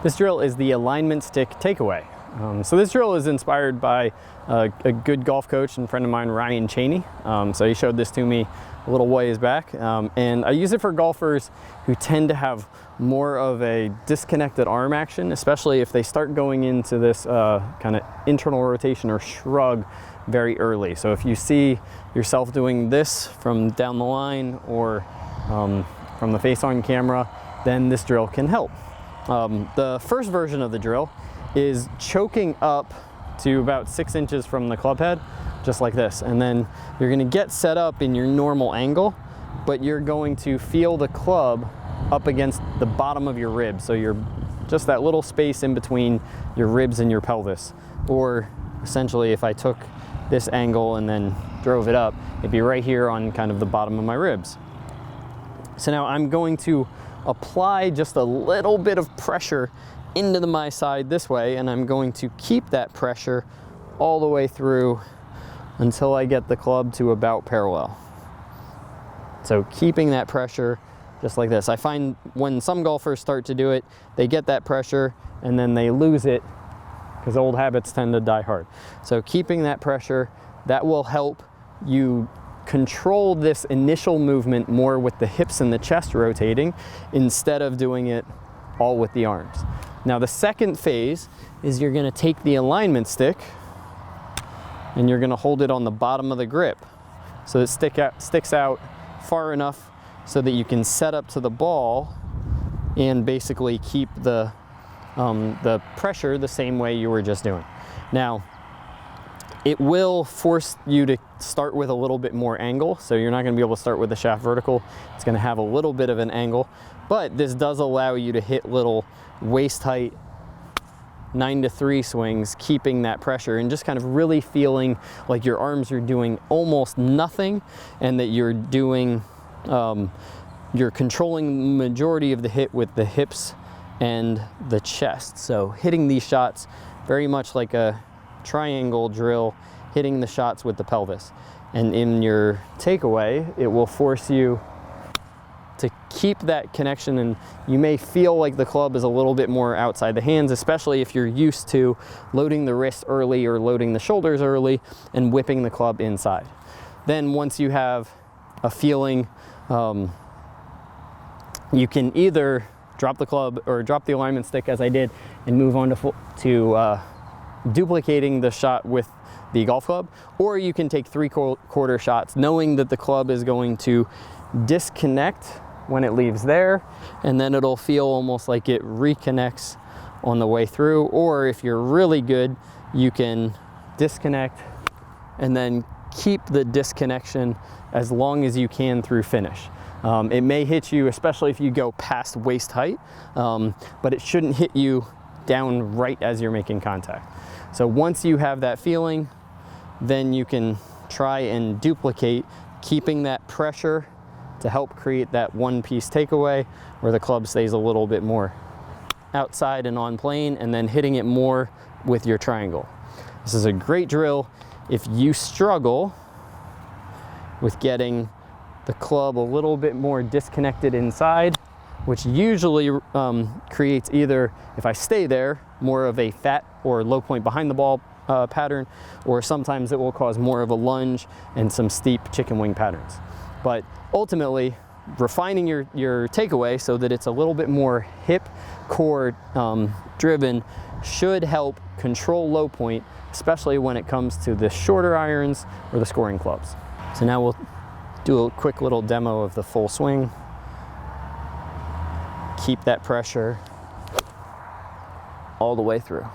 This drill is the alignment stick takeaway. So this drill is inspired by a good golf coach and friend of mine, Ryan Cheney. So he showed this to me a little ways back, and I use it for golfers who tend to have more of a disconnected arm action, especially if they start going into this kind of internal rotation or shrug very early. So if you see yourself doing this from down the line or from the face on camera, then this drill can help. The first version of the drill is choking up to about 6 inches from the club head, just like this. And then you're gonna get set up in your normal angle, but you're going to feel the club up against the bottom of your ribs. So you're just that little space in between your ribs and your pelvis. Or essentially, if I took this angle and then drove it up, it'd be right here on kind of the bottom of my ribs. So now I'm going to apply just a little bit of pressure into my side this way, and I'm going to keep that pressure all the way through until I get the club to about parallel. So keeping that pressure just like this. I find when some golfers start to do it, they get that pressure and then they lose it because old habits tend to die hard. So keeping that pressure, that will help you control this initial movement more with the hips and the chest rotating instead of doing it all with the arms. Now the second phase is you're gonna take the alignment stick and you're gonna hold it on the bottom of the grip so it sticks out far enough so that you can set up to the ball and basically keep the pressure the same way you were just doing. Now, it will force you to start with a little bit more angle, so you're not going to be able to start with the shaft vertical. It's going to have a little bit of an angle, but this does allow you to hit little waist height 9-3 swings, keeping that pressure and just kind of really feeling like your arms are doing almost nothing and that you're doing, you're controlling the majority of the hit with the hips and the chest. So hitting these shots very much like a triangle drill, hitting the shots with the pelvis. And in your takeaway, it will force you to keep that connection, and you may feel like the club is a little bit more outside the hands, especially if you're used to loading the wrists early or loading the shoulders early and whipping the club inside. Then once you have a feeling, you can either drop the club or drop the alignment stick as I did and move on to duplicating the shot with the golf club, or you can take 3/4 shots knowing that the club is going to disconnect when it leaves there, and then it'll feel almost like it reconnects on the way through. Or if you're really good, you can disconnect and then keep the disconnection as long as you can through finish. It may hit you, especially if you go past waist height, but it shouldn't hit you down right as you're making contact. So once you have that feeling, then you can try and duplicate, keeping that pressure to help create that one-piece takeaway where the club stays a little bit more outside and on plane, and then hitting it more with your triangle. This is a great drill if you struggle with getting the club a little bit more disconnected inside, which usually creates either, if I stay there, more of a fat or low point behind the ball pattern, or sometimes it will cause more of a lunge and some steep chicken wing patterns. But ultimately, refining your takeaway so that it's a little bit more hip core driven should help control low point, especially when it comes to the shorter irons or the scoring clubs. So now we'll do a quick little demo of the full swing. Keep that pressure all the way through.